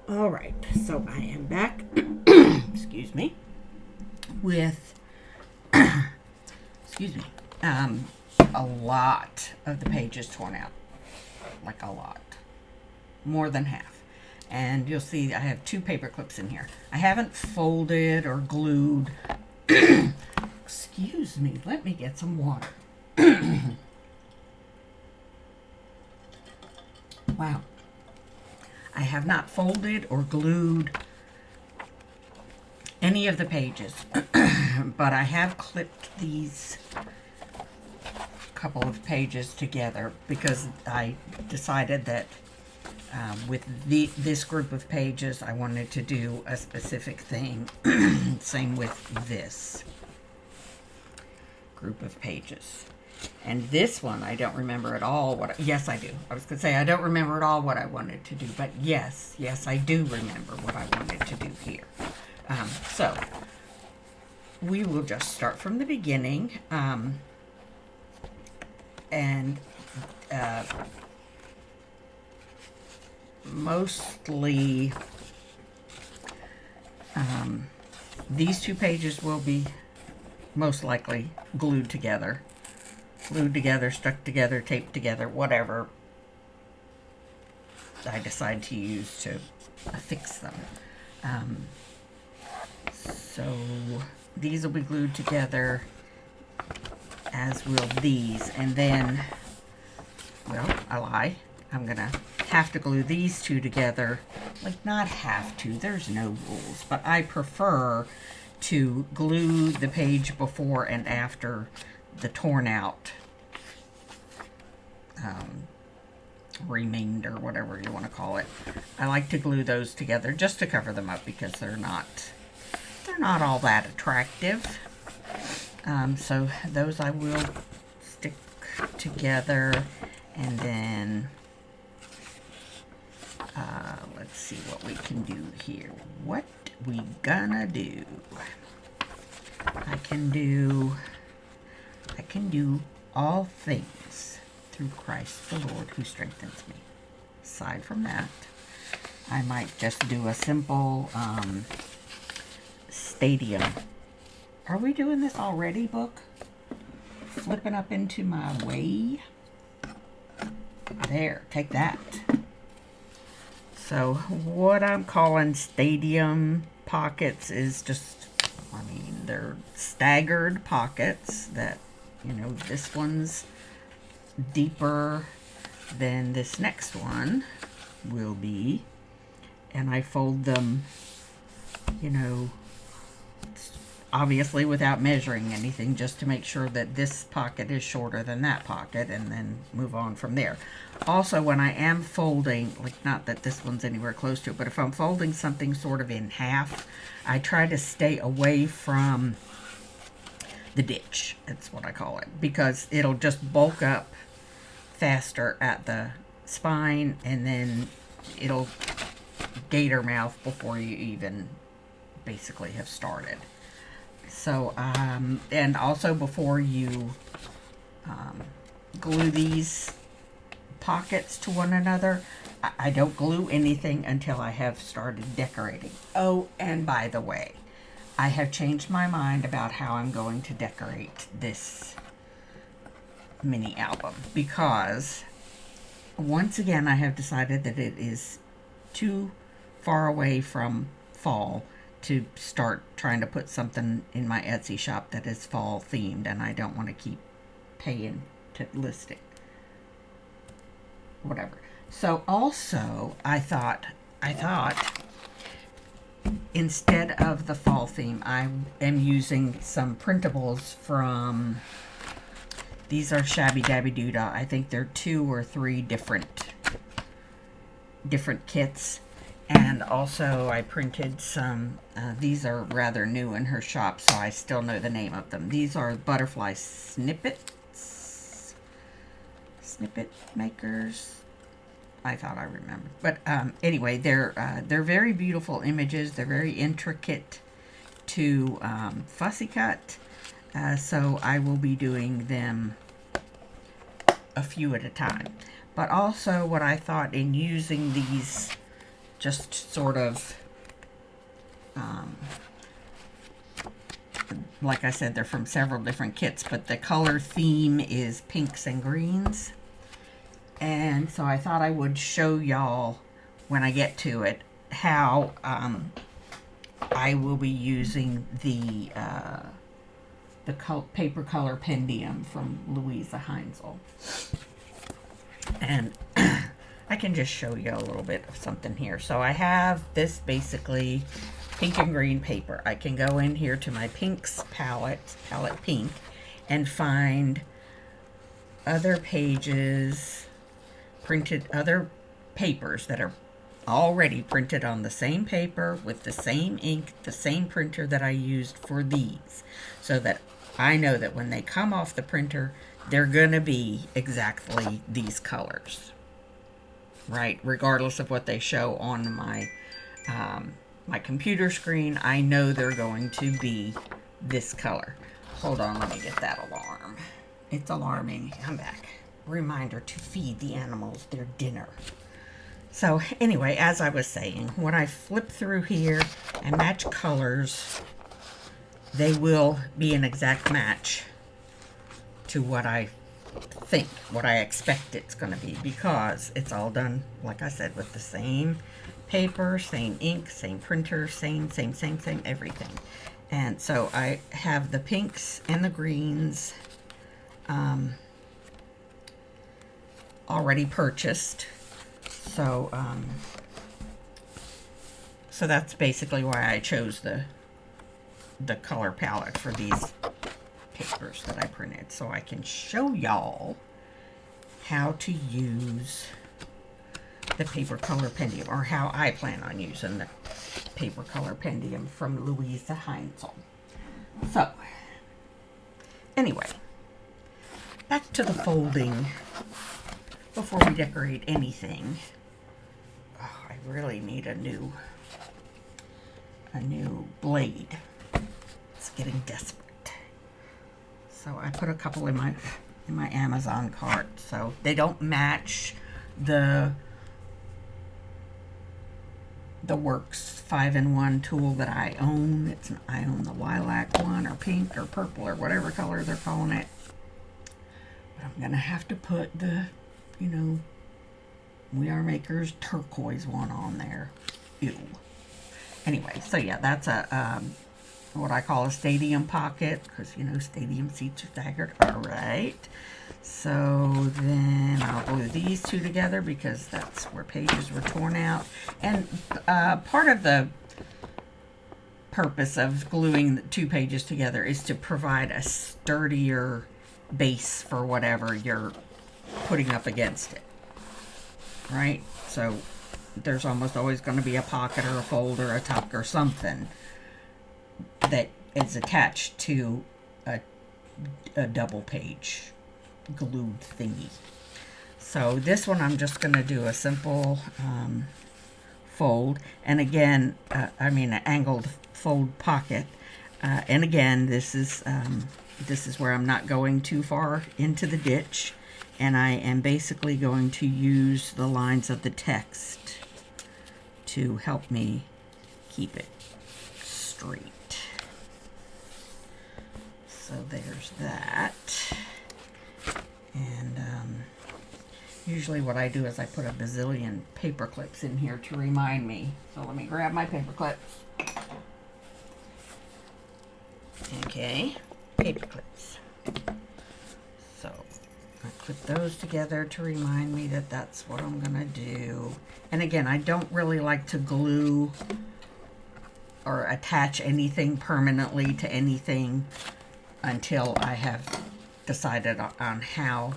All right, so I am back. Excuse me. With excuse me, a lot of the pages torn out, like a lot, more than half. And you'll see I have 2 paper clips in here. I haven't folded or glued. Excuse me. Let me get some water. Wow. I have not folded or glued any of the pages, but I have clipped these couple of pages together because I decided that with this group of pages I wanted to do a specific thing. Same with this group of pages. And this one, I don't remember at all what... Yes, I do. I was going to say I don't remember at all what I wanted to do, but yes, I do remember what I wanted to do here. So, we will just start from the beginning, and mostly these 2 pages will be most likely glued together, stuck together, taped together, whatever I decide to use to affix them. So these will be glued together, as will these, and then, well, I lie. I'm gonna have to glue these 2 together. Like, not have to, there's no rules, but I prefer to glue the page before and after the torn out remainder, whatever you want to call it. I like to glue those together just to cover them up because they're not all that attractive. So those I will stick together, and then let's see what we can do here. What we gonna do? I can do all things through Christ the Lord who strengthens me. Aside from that, I might just do a simple stadium. Are we doing this already, book? Flipping up into my way. There, take that. So what I'm calling stadium pockets is just, I mean, they're staggered pockets that, you know, this one's deeper than this next one will be. And I fold them, you know, obviously without measuring anything, just to make sure that this pocket is shorter than that pocket, and then move on from there. Also, when I am folding, like, not that this one's anywhere close to it, but if I'm folding something sort of in half, I try to stay away from the ditch. That's what I call it, because it'll just bulk up faster at the spine, and then it'll gator mouth before you even basically have started. So, and also before you glue these pockets to one another, I don't glue anything until I have started decorating. Oh, and by the way, I have changed my mind about how I'm going to decorate this mini album, because once again I have decided that it is too far away from fall to start trying to put something in my Etsy shop that is fall themed, and I don't want to keep paying to list it. Whatever. So also I thought instead of the fall theme, I am using some printables from, these are Shabby Dabby Doodah. I think they're 2 or 3 different kits. And also I printed some, these are rather new in her shop, so I still know the name of them. These are butterfly snippet makers. I thought I remembered. But anyway, they're very beautiful images. They're very intricate to fussy cut. So I will be doing them a few at a time. But also what I thought in using these just sort of, like I said, they're from several different kits, but the color theme is pinks and greens. And so I thought I would show y'all when I get to it how I will be using the paper color Pendium from Louisa Heinzel. And I can just show you a little bit of something here. So I have this basically pink and green paper. I can go in here to my pinks palette pink, and find other pages, other papers that are already printed on the same paper with the same ink, the same printer that I used for these, so that I know that when they come off the printer, they're gonna be exactly these colors, right? Regardless of what they show on my my computer screen, I know they're going to be this color. Hold on, let me get that alarm. It's alarming. I'm back. Reminder to feed the animals their dinner. So anyway, as I was saying, when I flip through here and match colors, they will be an exact match to what I think, what I expect it's going to be, because it's all done, like I said, with the same paper, same ink, same printer, same everything. And so I have the pinks and the greens already purchased. So so that's basically why I chose the color palette for these papers that I printed, so I can show y'all how to use the paper color Pendium, or how I plan on using the paper color Pendium from Louisa Heinzel. So anyway, back to the folding. Before we decorate anything, oh, I really need a new blade. It's getting desperate. So I put a couple in my Amazon cart. So they don't match the Works 5-in-1 tool that I own. I own the lilac one, or pink, or purple, or whatever color they're calling it. But I'm gonna have to put the, We R Makers turquoise one on there. Ew. Anyway, so yeah, that's a what I call a stadium pocket, because stadium seats are staggered. All right. So then I'll glue these two together, because that's where pages were torn out. And part of the purpose of gluing the two pages together is to provide a sturdier base for whatever you're putting up against it. Right? So there's almost always going to be a pocket or a fold or a tuck or something that is attached to a double page glued thingy. So this one I'm just going to do a simple fold, and again, an angled fold pocket, and again, this is where I'm not going too far into the ditch, and I am basically going to use the lines of the text to help me keep it straight. So there's that. And usually what I do is I put a bazillion paper clips in here to remind me. So let me grab my paper clips. Okay, paper clips. So I put those together to remind me that that's what I'm gonna do. And again, I don't really like to glue or attach anything permanently to anything until I have decided on how,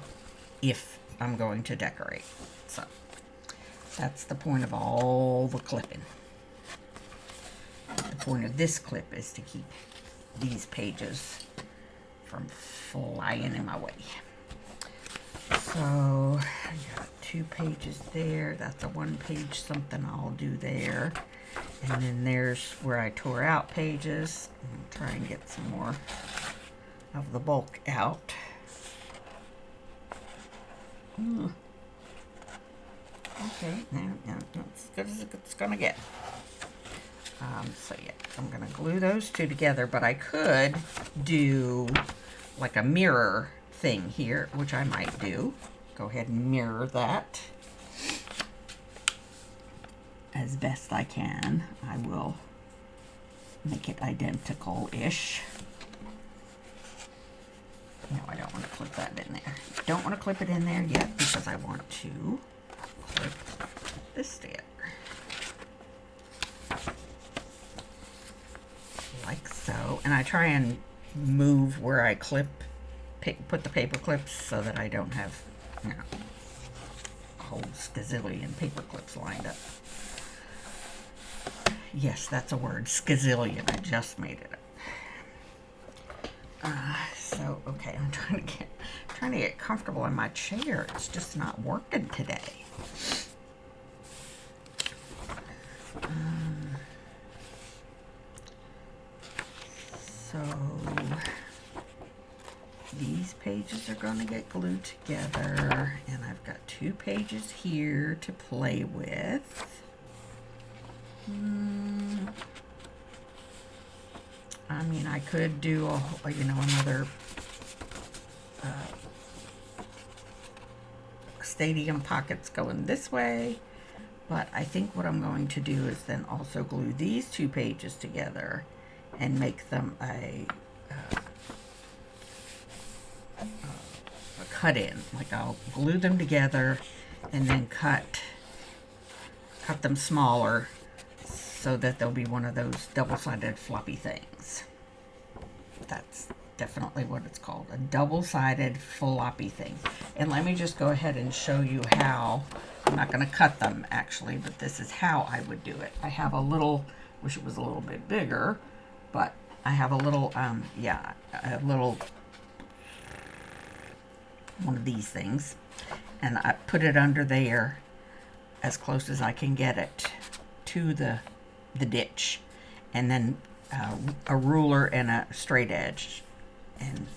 if I'm going to decorate. So that's the point of all the clipping. The point of this clip is to keep these pages from flying in my way. So I got 2 pages there. That's a 1-page something I'll do there. And then there's where I tore out pages. I'll try and get some more of the bulk out. Okay, now that's as good as it's gonna get. So yeah, I'm gonna glue those two together, but I could do like a mirror thing here, which I might do. Go ahead and mirror that as best I can. I will make it identical-ish. No, I don't want to clip that in there. Don't want to clip it in there yet because I want to clip this together. Like so. And I try and move where I clip, put the paper clips so that I don't have, you know, a whole skazillion paper clips lined up. Yes, that's a word, skazillion. I just made it up. So okay, I'm trying to get comfortable in my chair. It's just not working today. So these pages are going to get glued together, and I've got 2 pages here to play with. I mean, I could do another stadium pockets going this way, but I think what I'm going to do is then also glue these 2 pages together and make them a cut in. Like I'll glue them together and then cut them smaller so that they'll be one of those double-sided floppy things. That's definitely what it's called, a double-sided floppy thing. And let me just go ahead and show you how. I'm not going to cut them actually, but this is how I would do it. I have a little, wish it was a little bit bigger, but I have a little, a little one of these things, and I put it under there as close as I can get it to the ditch, and then a ruler and a straight edge, and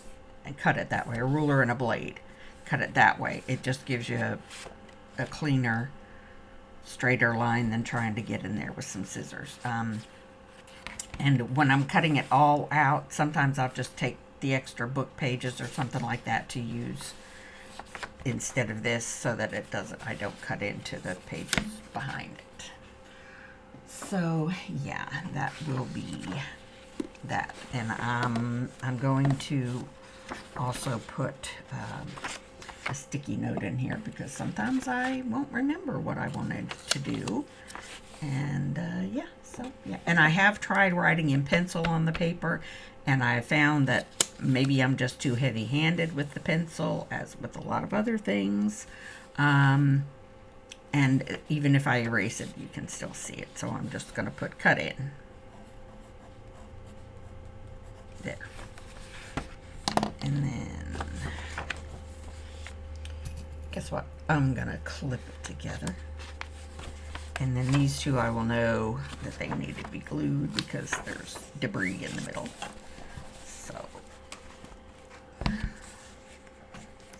cut it that way. A ruler and a blade, cut it that way. It just gives you a cleaner, straighter line than trying to get in there with some scissors. And when I'm cutting it all out, sometimes I'll just take the extra book pages or something like that to use instead of this, so that I don't cut into the pages behind it. So yeah, that will be that. And I'm going to also put a sticky note in here, because sometimes I won't remember what I wanted to do. And yeah, so yeah. And I have tried writing in pencil on the paper, and I found that maybe I'm just too heavy-handed with the pencil, as with a lot of other things. And even if I erase it, you can still see it. So I'm just going to put cut in. There. And then, guess what? I'm going to clip it together. And then these 2, I will know that they need to be glued because there's debris in the middle. So,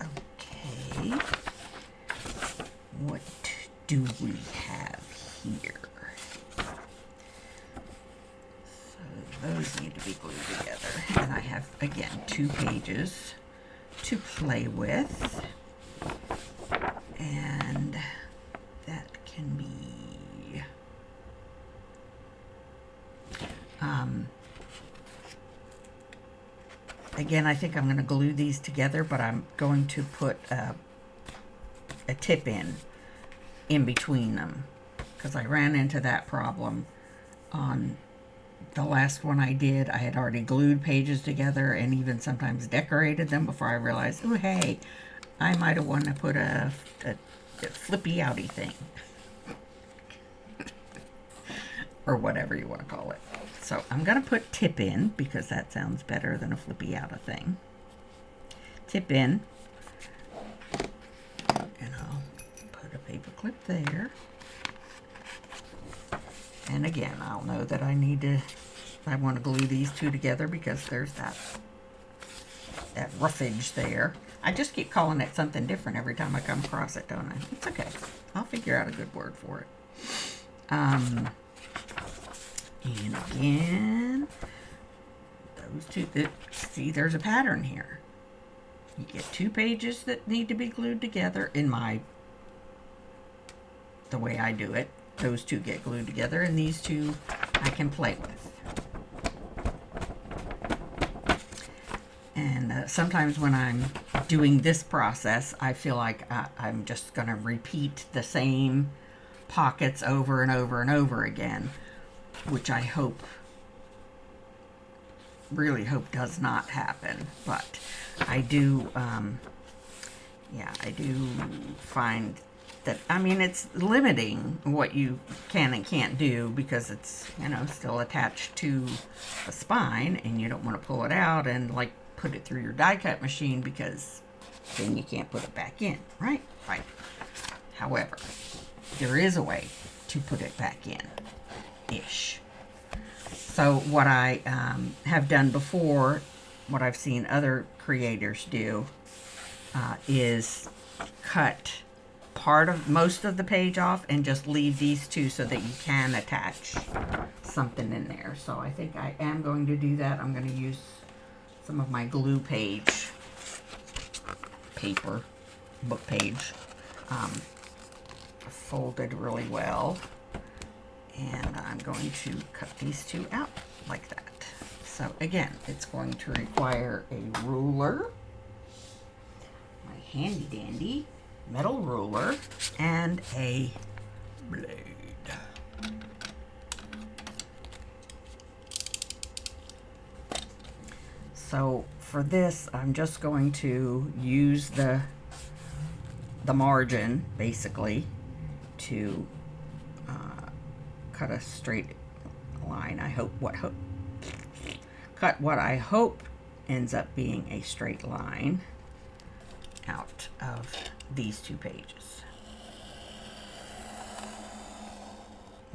okay. What do we have here? So those need to be glued together. And I have, again, 2 pages to play with. And that can be again, I think I'm going to glue these together, but I'm going to put a tip in between them, because I ran into that problem on the last one I did. I had already glued pages together and even sometimes decorated them before I realized, oh hey, I might have wanted to put a flippy outy thing or whatever you want to call it. So I'm going to put tip in, because that sounds better than a flippy outa thing. Tip in, and I'll put a paper clip there. And again, I'll know that I want to glue these 2 together, because there's that roughage there. I just keep calling it something different every time I come across it, don't I? It's okay. I'll figure out a good word for it. And again, those two, see, there's a pattern here. You get 2 pages that need to be glued together in the way I do it. Those 2 get glued together, and these 2 I can play with. And sometimes when I'm doing this process, I feel like I'm just going to repeat the same pockets over and over and over again, which I really hope does not happen. But I do, I do find that, I mean, it's limiting what you can and can't do because it's, still attached to a spine, and you don't want to pull it out and like put it through your die cut machine because then you can't put it back in, right? Right. However, there is a way to put it back in, ish. So what I have done before, what I've seen other creators do, is cut most of the page off and just leave these 2 so that you can attach something in there. So I think I am going to do that. I'm going to use some of my glue page paper, book page, folded really well. And I'm going to cut these 2 out like that. So again, it's going to require a ruler, my handy dandy metal ruler, and a blade. So for this, I'm just going to use the margin basically to cut a straight line. Cut what I hope ends up being a straight line out of these 2 pages.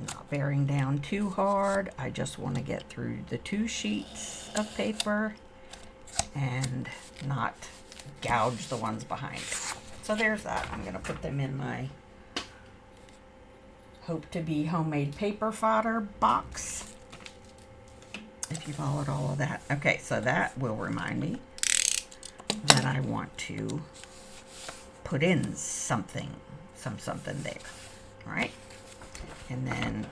Not bearing down too hard. I just want to get through the 2 sheets of paper and not gouge the ones behind it. So there's that. I'm going to put them in my hope to be homemade paper fodder box, if you followed all of that. Okay, so that will remind me that I want to put in something there. All right, and then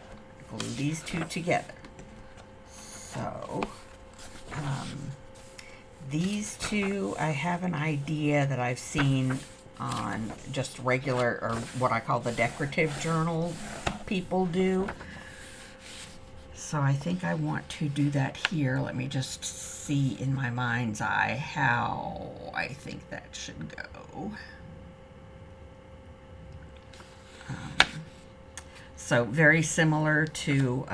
glue these 2 together. So these 2, I have an idea that I've seen on just regular, or what I call the decorative journal people do. So I think I want to do that here. Let me just see in my mind's eye how I think that should go. So very similar to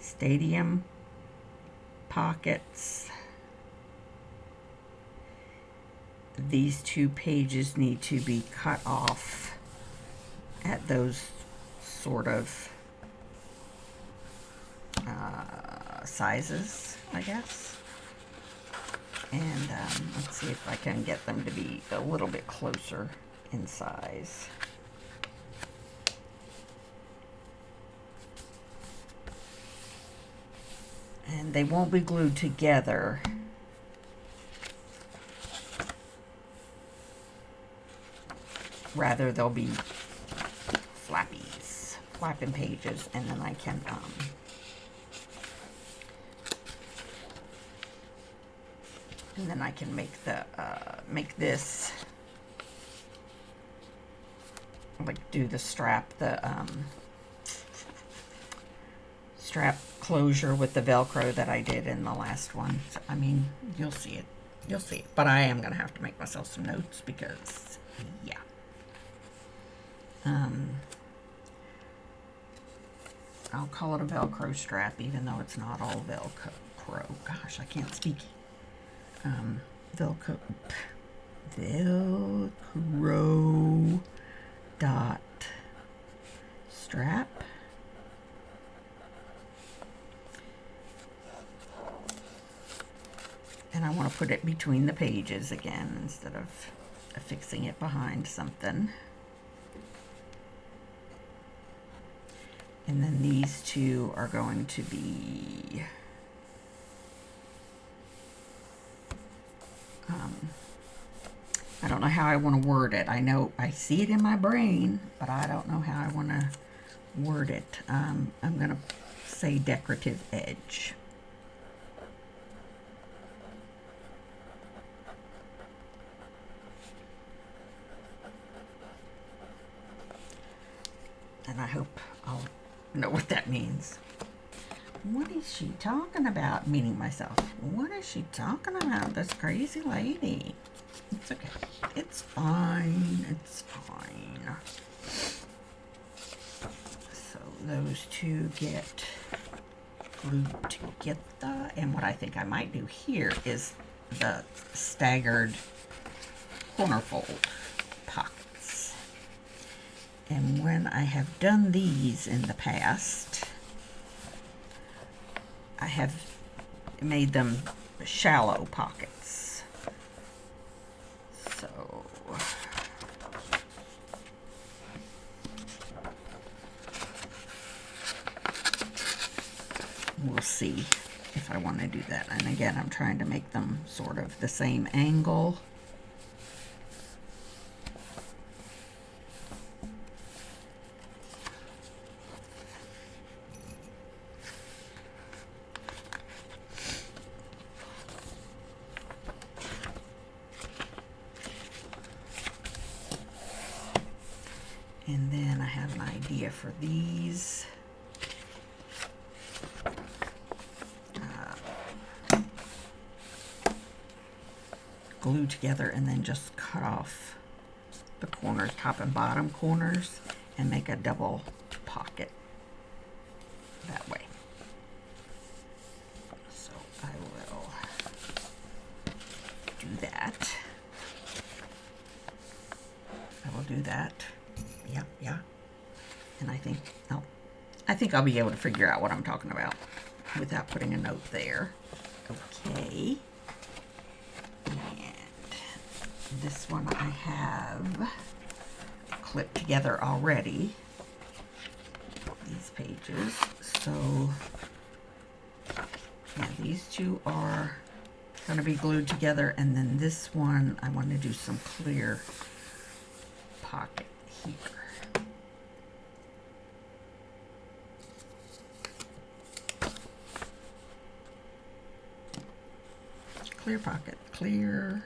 stadium pockets. These 2 pages need to be cut off at those sort of sizes, I guess. And let's see if I can get them to be a little bit closer in size. And they won't be glued together. Rather, they'll be flapping pages, and then I can make this like do the strap, strap closure with the Velcro that I did in the last one. So, I mean, you'll see it. You'll see it. But I am going to have to make myself some notes because, yeah. I'll call it a Velcro strap, even though it's not all Velcro. Gosh, I can't speak. Velcro dot strap. And I want to put it between the pages again instead of affixing it behind something. And then these two are going to be I don't know how I want to word it. I know I see it in my brain, but I don't know how I want to word it. I'm going to say decorative edge. And I hope I'll know what that means. What is she talking about? Meaning myself. What is she talking about? This crazy lady. It's okay. It's fine. It's fine. So those two get glued together. And what I think I might do here is the staggered corner fold pockets. And when I have done these in the past, I have made them shallow pockets. So we'll see if I want to do that. And again, I'm trying to make them sort of the same angle. And then I have an idea for these. Glue together and then just cut off the corners, top and bottom corners, and make a double pocket that way. So I will do that. I will do that. Yeah. And I think I'll be able to figure out what I'm talking about without putting a note there. Okay. And this one I have clipped together already. These pages. So yeah, these two are going to be glued together, and then this one I want to do some clear pocket here. Clear pocket, clear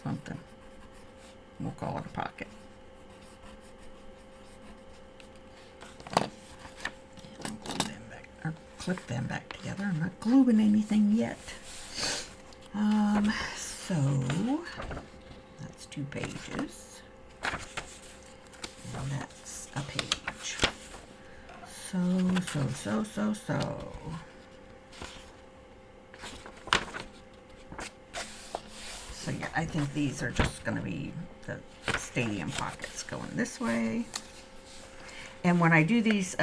something. We'll call it a pocket. And I'll glue them back, or clip them back together. I'm not gluing anything yet. So that's 2 pages. And that's a page. So. So yeah, I think these are just going to be the stadium pockets going this way. And when I do these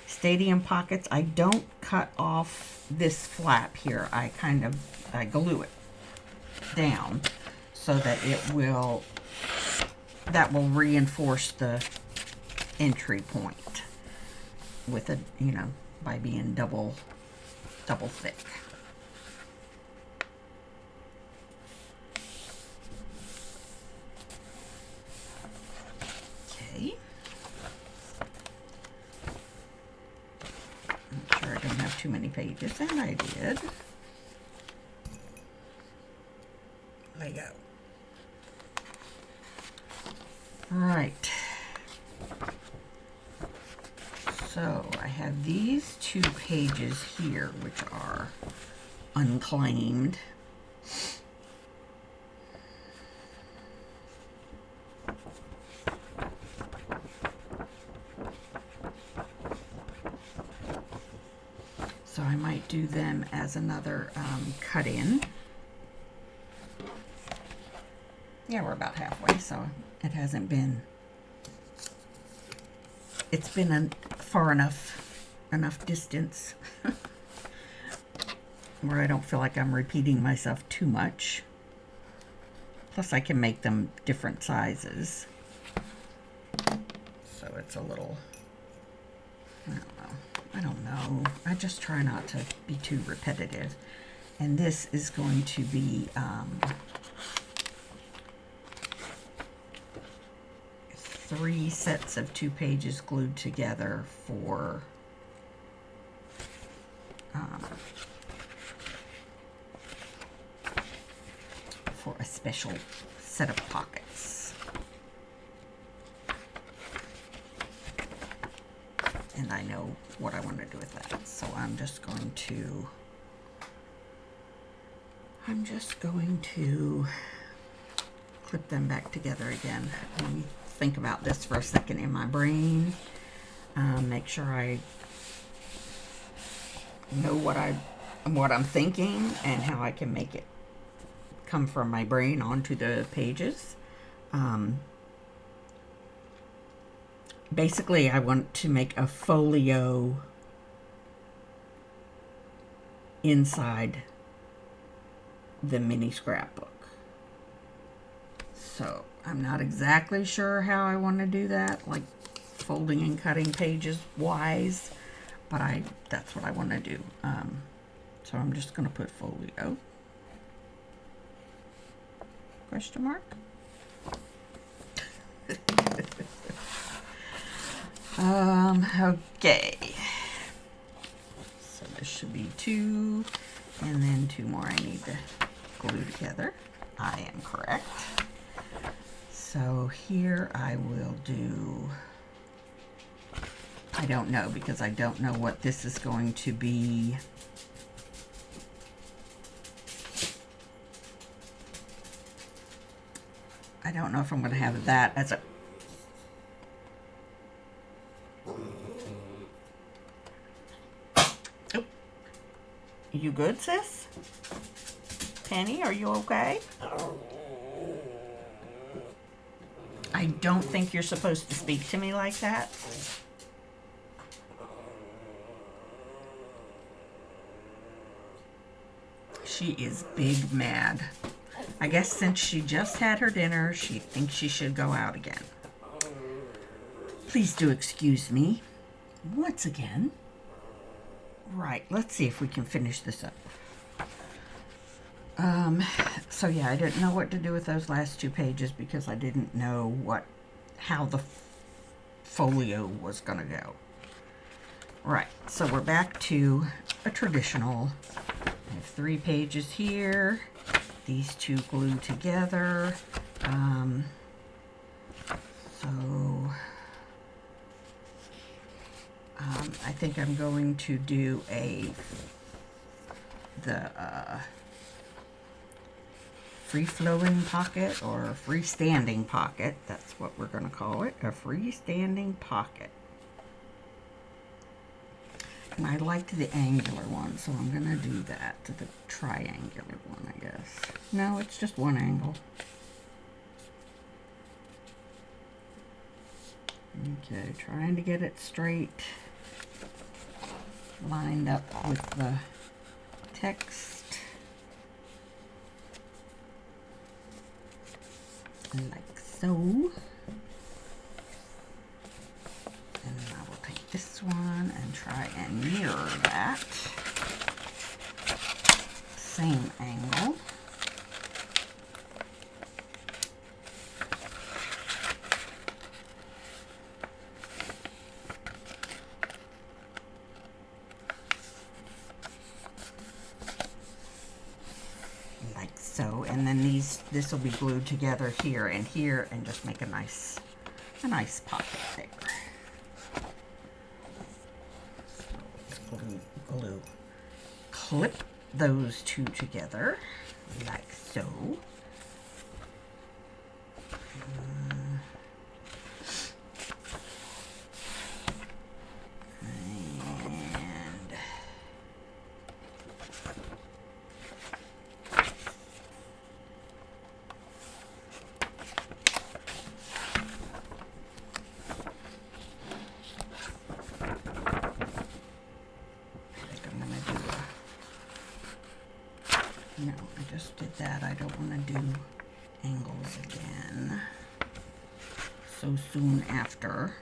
stadium pockets, I don't cut off this flap here. I glue it down so that that will reinforce the entry point with a, by being double thick. Okay. I'm sure I don't have too many pages, and I did. There you go. Right. So I have these 2 pages here, which are unclaimed. So I might do them as another cut in. Yeah, we're about halfway, so it hasn't been, it's been far enough distance where I don't feel like I'm repeating myself too much. Plus I can make them different sizes, so it's a little I don't know. I just try not to be too repetitive. And this is going to be 3 sets of 2 pages glued together for a special set of pockets. And I know what I want to do with that. So I'm just going to clip them back together again. Let me think about this for a second in my brain. Make sure I know what I'm thinking and how I can make it come from my brain onto the pages. Basically, I want to make a folio inside the mini scrapbook. So I'm not exactly sure how I want to do that, like folding and cutting pages wise, but that's what I want to do. So I'm just going to put folio, question mark. Okay. So there should be 2, and then 2 more I need to glue together. I am correct. So here I will do, I don't know, because I don't know what this is going to be. I don't know if I'm going to have that as a You good, sis? Penny, are you okay? I don't think you're supposed to speak to me like that. She is big mad. I guess since she just had her dinner, she thinks she should go out again. Please do excuse me. Once again. Right, let's see if we can finish this up. So yeah, I didn't know what to do with those last 2 pages because I didn't know how the folio was gonna go. Right, so we're back to a traditional. I have 3 pages here, these 2 glued together. I think I'm going to do the free-flowing pocket or freestanding pocket. That's what we're going to call it, a freestanding pocket. And I liked the angular one, so I'm going to do that to the triangular one, I guess. No, it's just one angle. Okay, trying to get it straight, lined up with the text, like so. And I will take this one and try and mirror that. Same angle. So, and then this will be glued together here, and just make a nice pocket there. So let's clip those 2 together, like so. No, I just did that. I don't want to do angles again so soon after.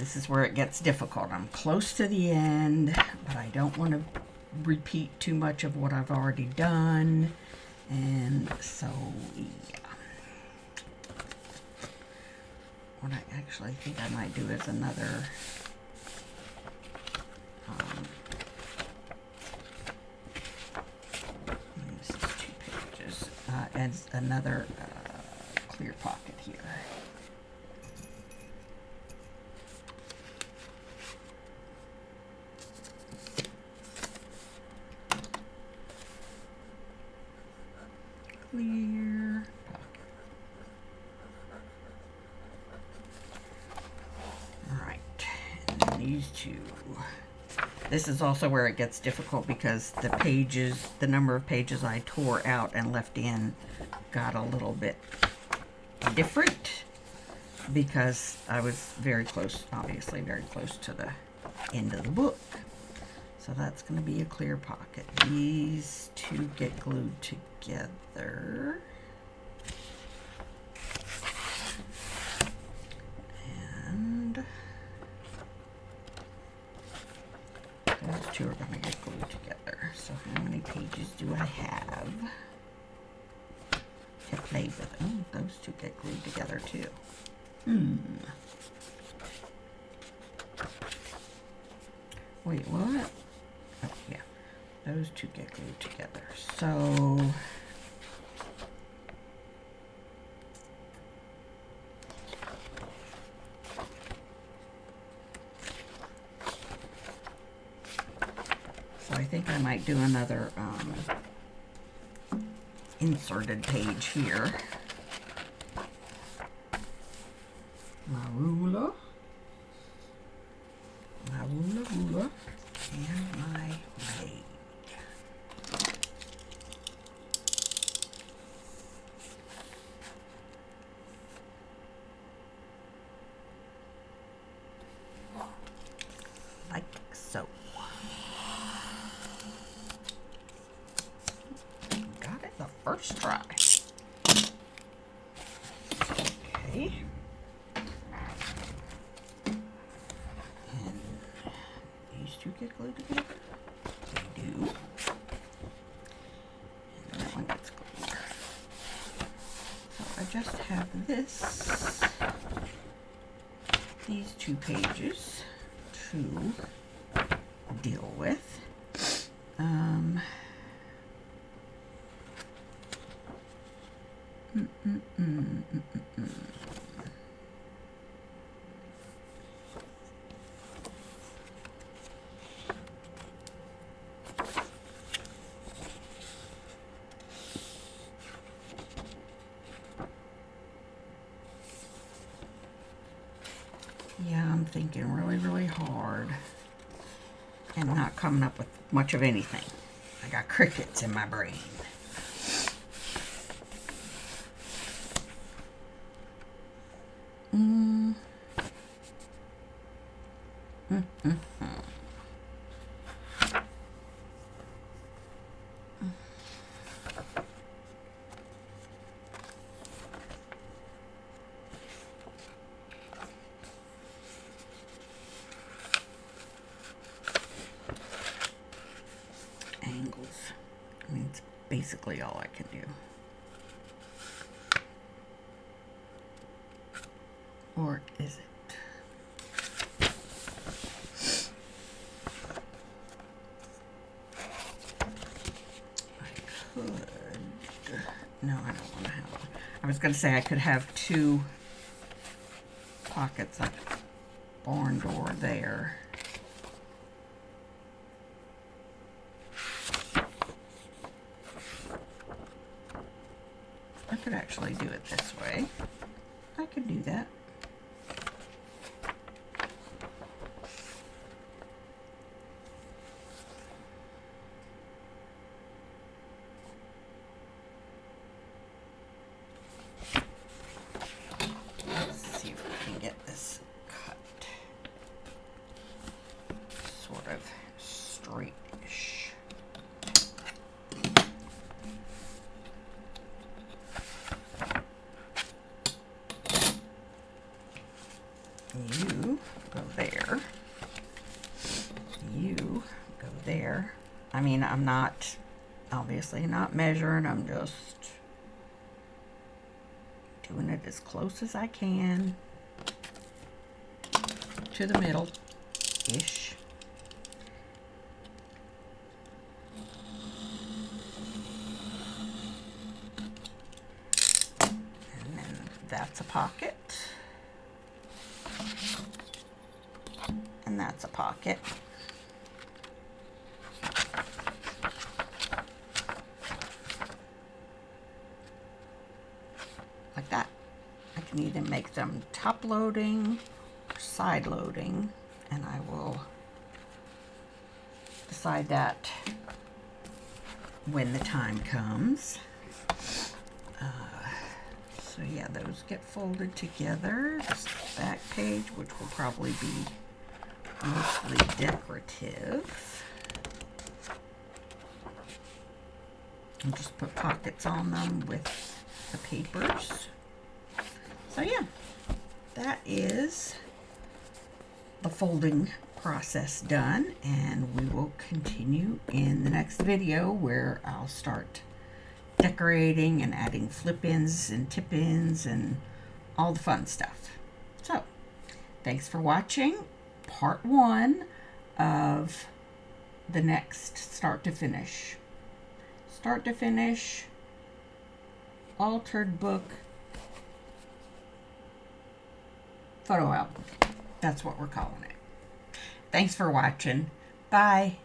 This is where it gets difficult. I'm close to the end, but I don't want to repeat too much of what I've already done. And so, yeah. What I actually think I might do is another this is 2 pages, and another clear pocket here. Clear pocket. All right, and then these two. This is also where it gets difficult because the pages, the number of pages I tore out and left in got a little bit different because I was very close, obviously very close to the end of the book. So that's going to be a clear pocket. These two get glued together. And those two are going to get glued together. So how many pages do I have to play with? Oh, those two get glued together too. Wait, what? Oh, yeah. Those two get glued together. So I think I might do another inserted page here. My ruler, and my blade. Like so. Got it the first try. Okay. To get glued together? They do. And that one gets glued. So I just have these 2 pages to deal with. Yeah, I'm thinking really, really hard and not coming up with much of anything. I got crickets in my brain. Angles. I mean, it's basically all I can do. Or is it? I could. No, I don't want to have. I was going to say I could have 2 pockets like barn door there. I could actually do it this way. I could do that. Let's see if we can get this cut sort of straight-ish. You go there. You go there. I mean, I'm not, obviously not measuring, I'm just doing it as close as I can to the middle-ish. And then that's a pocket. And that's a pocket. Like that. I can either make them top loading or side loading, and I will decide that when the time comes. So yeah, those get folded together. This back page, which will probably be mostly decorative. I'll just put pockets on them with the papers. So yeah, that is the folding process done, and we will continue in the next video where I'll start decorating and adding flip-ins and tip-ins and all the fun stuff. So thanks for watching part 1 of the next start to finish altered book photo album. That's what we're calling it. Thanks for watching. Bye.